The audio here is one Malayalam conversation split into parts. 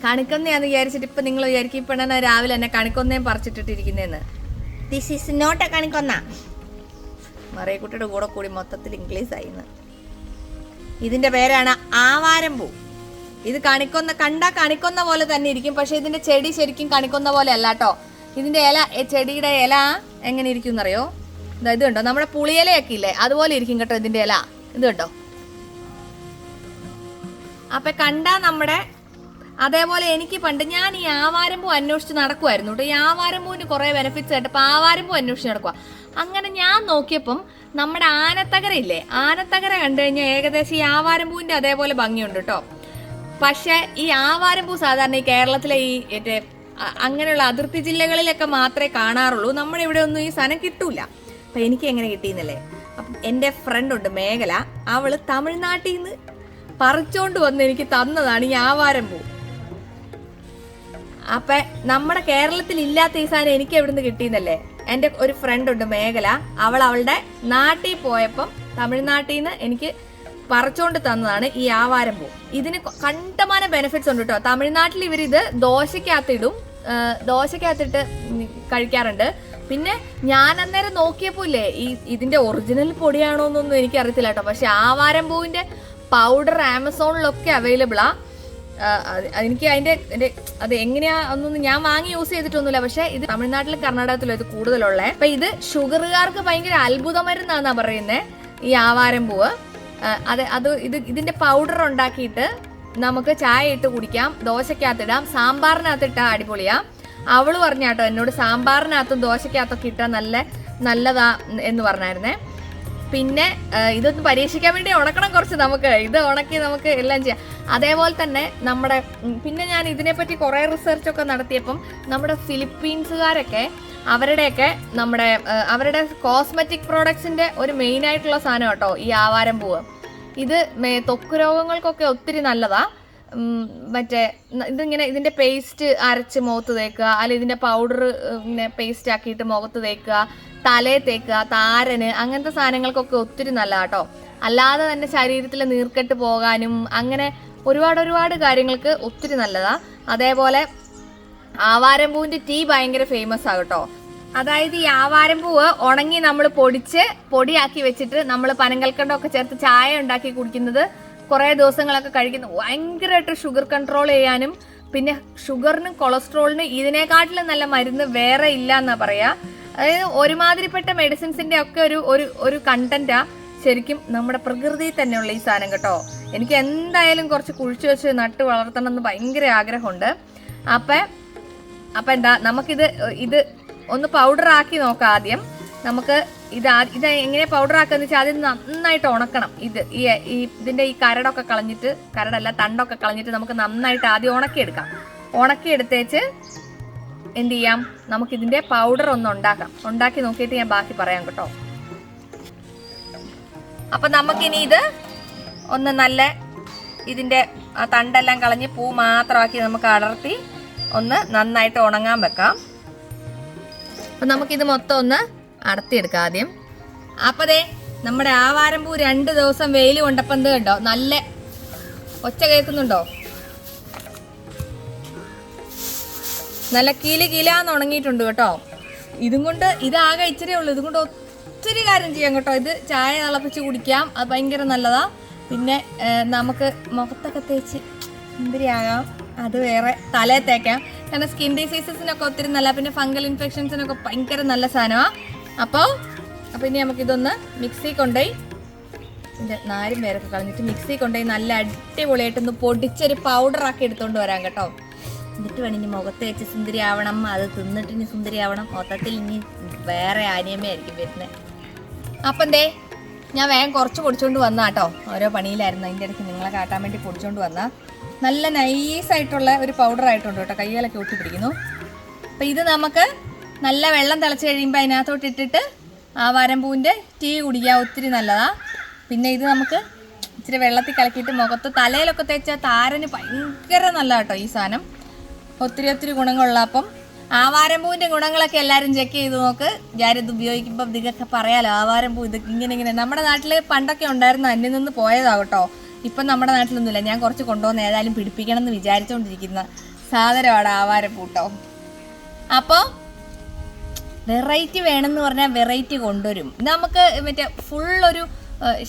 കണിക്കൊന്നയാന്ന് വിചാരിച്ചിട്ട് ഇപ്പം നിങ്ങൾ വിചാരിക്കും ഇപ്പം ഞാൻ രാവിലെ എന്നെ കണിക്കൊന്നയും പറിച്ചിട്ടിട്ടിരിക്കുന്നതെന്ന്. ദിസ് ഈസ് നോട്ട് എ കണിക്കൊന്ന. മറിയക്കുട്ടിയുടെ കൂടെ കൂടി മൊത്തത്തിൽ ഇംഗ്ലീഷ് ആയിന്ന്. ഇതിൻ്റെ പേരാണ് ആവാരം പൂ. ഇത് കണ്ടാ കണിക്കൊന്ന പോലെ തന്നെ ഇരിക്കും, പക്ഷെ ഇതിന്റെ ചെടി ശരിക്കും കണിക്കൊന്ന പോലെ അല്ല കേട്ടോ. ഇതിന്റെ ഇല, ചെടിയുടെ ഇല എങ്ങനെ ഇരിക്കും എന്നറിയോ? ഇത് കണ്ടോ, നമ്മുടെ പുളിയിലയൊക്കെ ഇല്ലേ അതുപോലെ ഇരിക്കും കേട്ടോ ഇതിന്റെ ഇല. ഇത് കണ്ടോ. അപ്പൊ കണ്ടാ നമ്മുടെ അതേപോലെ എനിക്ക് പണ്ട് ഞാൻ ഈ ആവാരം പൂ അന്വേഷിച്ച് നടക്കുമായിരുന്നു കേട്ടോ. ഈ ആവാരം പൂവിന് കുറെ ബെനിഫിറ്റ്സ് കേട്ടപ്പോ ആവാരം പൂ അന്വേഷിച്ച് നടക്കുക. അങ്ങനെ ഞാൻ നോക്കിയപ്പം നമ്മുടെ ആനത്തകര ഇല്ലേ, ആനത്തകര കണ്ടു കഴിഞ്ഞാൽ ഏകദേശം ഈ ആവാരം പൂവിന്റെ അതേപോലെ ഭംഗിയുണ്ട് കേട്ടോ. പക്ഷെ ഈ ആവാരം പൂ സാധാരണ ഈ കേരളത്തിലെ ഈ അങ്ങനെയുള്ള അതിർത്തി ജില്ലകളിലൊക്കെ മാത്രമേ കാണാറുള്ളൂ. നമ്മുടെ ഇവിടെ ഒന്നും ഈ സാധനം കിട്ടൂല. അപ്പൊ എനിക്ക് എങ്ങനെ കിട്ടിയെന്നല്ലേ. അപ്പം എൻ്റെ ഫ്രണ്ട് ഉണ്ട് മേഖല, അവള് തമിഴ്നാട്ടിൽ നിന്ന് പറിച്ചോണ്ട് വന്ന് എനിക്ക് തന്നതാണ് ഈ ആവാരം പൂ. അപ്പൊ നമ്മുടെ കേരളത്തിൽ ഇല്ലാത്ത ഈ സാധനം എനിക്ക് എവിടുന്ന് കിട്ടിയെന്നല്ലേ. എൻ്റെ ഒരു ഫ്രണ്ട് ഉണ്ട് മേഖല, അവളുടെ നാട്ടിൽ പോയപ്പം തമിഴ്നാട്ടിൽ നിന്ന് എനിക്ക് പറിച്ചോണ്ട് തന്നതാണ് ഈ ആവാരം പൂ. ഇതിന് കണ്ടമാനം ബെനിഫിറ്റ്സ് ഉണ്ട് കേട്ടോ. തമിഴ്നാട്ടിൽ ഇവരിത് ദോശക്കകത്തിട്ട് കഴിക്കാറുണ്ട്. പിന്നെ ഞാൻ അന്നേരം നോക്കിയപ്പോ ഇല്ലേ, ഇതിന്റെ ഒറിജിനൽ പൊടിയാണോ എന്നൊന്നും എനിക്ക് അറിയത്തില്ല കേട്ടോ. പക്ഷെ ആവാരം പൂവിന്റെ പൗഡർ ആമസോണിലൊക്കെ അവൈലബിളാ. എനിക്ക് അത് എങ്ങനെയാ ഒന്നൊന്നും ഞാൻ വാങ്ങി യൂസ് ചെയ്തിട്ടൊന്നുമില്ല. പക്ഷെ ഇത് തമിഴ്നാട്ടിലും കർണാടകത്തിലും ഇത് കൂടുതലുള്ളേ. അപ്പൊ ഇത് ഷുഗറുകാർക്ക് ഭയങ്കര അത്ഭുത മരുന്നാന്നാ പറയുന്നേ ഈ ആവാരം പൂവ്. ഇതിന്റെ പൗഡർ ഉണ്ടാക്കിയിട്ട് നമുക്ക് ചായ ഇട്ട് കുടിക്കാം, ദോശക്കകത്തിടാം, സാമ്പാറിനകത്തിട്ടാ അടിപൊളിയാ. അവള് പറഞ്ഞാട്ടോ എന്നോട് സാമ്പാറിനകത്തും ദോശക്കകത്തൊക്കെ ഇട്ടാ നല്ലതാ എന്ന് പറഞ്ഞായിരുന്നേ. പിന്നെ ഇതൊന്ന് പരീക്ഷിക്കാൻ വേണ്ടി ഉണക്കണം കുറച്ച്. ഇത് ഉണക്കി നമുക്ക് എല്ലാം ചെയ്യാം. അതേപോലെ തന്നെ പിന്നെ ഞാൻ ഇതിനെപ്പറ്റി കുറെ റിസർച്ചൊക്കെ നടത്തിയപ്പം നമ്മുടെ ഫിലിപ്പീൻസുകാരൊക്കെ അവരുടെ കോസ്മെറ്റിക് പ്രോഡക്ട്സിന്റെ ഒരു മെയിൻ ആയിട്ടുള്ള സാധനം കേട്ടോ ഈ ആവാരം പൂവ്. ഇത് ത്വക്ക് രോഗങ്ങൾക്കൊക്കെ ഒത്തിരി നല്ലതാ. ഇതിന്റെ പേസ്റ്റ് അരച്ച് മുഖത്ത് തേക്കുക, അല്ലെ ഇതിന്റെ പൗഡർ പേസ്റ്റ് ആക്കിയിട്ട് മുഖത്ത് തേക്കുക, തലയിൽ തേക്കുക, താരന് അങ്ങനത്തെ സാധനങ്ങൾക്കൊക്കെ ഒത്തിരി നല്ലതാട്ടോ. അല്ലാതെ തന്നെ ശരീരത്തിലെ നീർക്കെട്ട് പോകാനും അങ്ങനെ ഒരുപാട് കാര്യങ്ങൾക്ക് ഒത്തിരി നല്ലതാ. അതേപോലെ ആവാരം പൂവിന്റെ ടീ ഭയങ്കര ഫേമസ് ആകട്ടോ. അതായത് ഈ ആവാരം പൂവ് ഉണങ്ങി നമ്മൾ പൊടിയാക്കി വെച്ചിട്ട് നമ്മൾ പനങ്കൽക്കണ്ടമൊക്കെ ചേർത്ത് ചായ ഉണ്ടാക്കി കുടിക്കുന്നത്, കുറെ ദിവസങ്ങളൊക്കെ കഴിക്കുന്നത് ഭയങ്കരമായിട്ട് ഷുഗർ കൺട്രോൾ ചെയ്യാനും പിന്നെ ഷുഗറിനും കൊളസ്ട്രോളിനും ഇതിനെക്കാട്ടിലും നല്ല മരുന്ന് വേറെ ഇല്ല എന്നാ പറയാ. അതായത് ഒരുമാതിരിപ്പെട്ട മെഡിസിൻസിന്റെ ഒക്കെ ഒരു കണ്ടന്റാ ശരിക്കും നമ്മുടെ പ്രകൃതിയിൽ തന്നെയുള്ള ഈ സാധനം കേട്ടോ. എനിക്ക് എന്തായാലും കുറച്ച് കുഴിച്ചു വെച്ച് നട്ട് വളർത്തണം എന്ന് ഭയങ്കര ആഗ്രഹമുണ്ട്. അപ്പൊ എന്താ നമുക്കിത് ഒന്ന് പൗഡർ ആക്കി നോക്കാം. ആദ്യം നമുക്ക് ഇത് എങ്ങനെ പൗഡർ ആക്കാന്ന് വെച്ചാൽ ആദ്യം നന്നായിട്ട് ഉണക്കണം. ഇതിന്റെ ഈ തണ്ടൊക്കെ കളഞ്ഞിട്ട് നമുക്ക് നന്നായിട്ട് ആദ്യം ഉണക്കിയെടുക്കാം. ഉണക്കിയെടുത്തേച്ച് എന്ത് ചെയ്യാം, നമുക്കിതിന്റെ പൗഡർ ഒന്ന് ഉണ്ടാക്കി നോക്കിയിട്ട് ഞാൻ ബാക്കി പറയാം കേട്ടോ. അപ്പൊ നമുക്കിനി ഇത് ഒന്ന് ഇതിന്റെ തണ്ടെല്ലാം കളഞ്ഞ് പൂ മാത്രമാക്കി നമുക്ക് അടർത്തി ഒന്ന് നന്നായിട്ട് ഉണങ്ങാൻ വെക്കാം. അപ്പൊ നമുക്കിത് മൊത്തം ഒന്ന് അടർത്തിയെടുക്കാം ആദ്യം. അപ്പൊ നമ്മുടെ ആവാരം പൂ 2 ദിവസം വെയിൽ കൊണ്ടപ്പം എന്ത് കണ്ടോ, നല്ല ഒച്ച കേൾക്കുന്നുണ്ടോ, നല്ല കിലാന്ന് ഉണങ്ങിയിട്ടുണ്ട് കേട്ടോ. ഇതാകെ ഇച്ചിരി ഉള്ളു. ഇതുകൊണ്ട് ഒത്തിരി കാര്യം ചെയ്യാം കേട്ടോ. ഇത് ചായ തിളപ്പിച്ച് കുടിക്കാം, അത് ഭയങ്കര നല്ലതാ. പിന്നെ നമുക്ക് മുഖത്തൊക്കെ തേച്ച് സുന്ദരിയാകാം, അത് വേറെ തലയിൽ തേക്കാം. കാരണം സ്കിൻ ഡിസീസസിനൊക്കെ ഒത്തിരി നല്ല, പിന്നെ ഫംഗൽ ഇൻഫെക്ഷൻസിനൊക്കെ ഭയങ്കര നല്ല സാധനമാണ്. അപ്പോൾ ഇനി നമുക്കിതൊന്ന് മിക്സി കൊണ്ടുപോയി ഇതിൻ്റെ നാരും പേരൊക്കെ കളഞ്ഞിട്ട് മിക്സി കൊണ്ടുപോയി നല്ല അടിപൊളിയായിട്ടൊന്ന് പൊടിച്ചൊരു പൗഡറാക്കി എടുത്തുകൊണ്ട് വരാം കേട്ടോ. എന്നിട്ട് വേണം ഇനി മുഖത്ത് വെച്ച് സുന്ദരി ആവണം, അത് തിന്നിട്ട് ഇനി സുന്ദരി ആവണം. മൊത്തത്തിൽ ഇനി വേറെ ആനിയമയായിരിക്കും വരുന്നത്. അപ്പം ഞാൻ വേഗം കുറച്ച് പൊടിച്ചുകൊണ്ട് വന്നാ കേട്ടോ. ഓരോ പണിയിലായിരുന്നു, അതിൻ്റെ ഇടയ്ക്ക് നിങ്ങളെ കാട്ടാൻ വേണ്ടി പൊടിച്ചുകൊണ്ട് വന്നാൽ നല്ല നൈസായിട്ടുള്ള ഒരു പൗഡർ ആയിട്ടുണ്ട് കേട്ടോ. കയ്യിലൊക്കെ ഒട്ടി പിടിക്കുന്നു. അപ്പം ഇത് നമുക്ക് നല്ല വെള്ളം തിളച്ച് കഴിയുമ്പോൾ അതിനകത്തോട്ട് ഇട്ടിട്ട് ആവാരം പൂവിൻ്റെ ടീ കുടിക്കുക, ഒത്തിരി നല്ലതാ. പിന്നെ ഇത് നമുക്ക് ഇച്ചിരി വെള്ളത്തിൽ കലക്കിയിട്ട് മുഖത്ത് തലയിലൊക്കെ തേച്ചാൽ താരന് ഭയങ്കര നല്ല കേട്ടോ ഈ സാധനം. ഒത്തിരി ഗുണങ്ങളുള്ള. അപ്പം ആവാരം പൂവിൻ്റെ ഗുണങ്ങളൊക്കെ എല്ലാവരും ചെക്ക് ചെയ്ത് നോക്ക്. ഞാനിത് ഉപയോഗിക്കുമ്പോൾ ഇതൊക്കെ പറയാലോ, ആവാരം പൂ ഇത് ഇങ്ങനെ. നമ്മുടെ നാട്ടിൽ പണ്ടൊക്കെ ഉണ്ടായിരുന്നു, അന്യം നിന്ന് പോയതാ കേട്ടോ. ഇപ്പം നമ്മുടെ നാട്ടിലൊന്നുമില്ല. ഞാൻ കുറച്ച് കൊണ്ടുവന്ന് ഏതായാലും പിടിപ്പിക്കണം എന്ന് വിചാരിച്ചുകൊണ്ടിരിക്കുന്ന സാധനമാണ് ആവാരപ്പൂട്ടോ. അപ്പോൾ വെറൈറ്റി വേണമെന്ന് പറഞ്ഞാൽ വെറൈറ്റി കൊണ്ടുവരും. നമുക്ക് മറ്റേ ഫുള്ളൊരു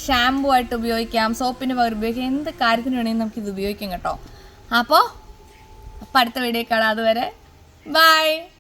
ഷാമ്പു ആയിട്ട് ഉപയോഗിക്കാം, സോപ്പിന് പകരം ഉപയോഗിക്കാം, എന്ത് കാര്യത്തിന് വേണമെങ്കിൽ നമുക്കിത് ഉപയോഗിക്കാം കേട്ടോ. അപ്പോൾ അടുത്ത വീഡിയോ കാണാം. അതുവരെ ബൈ.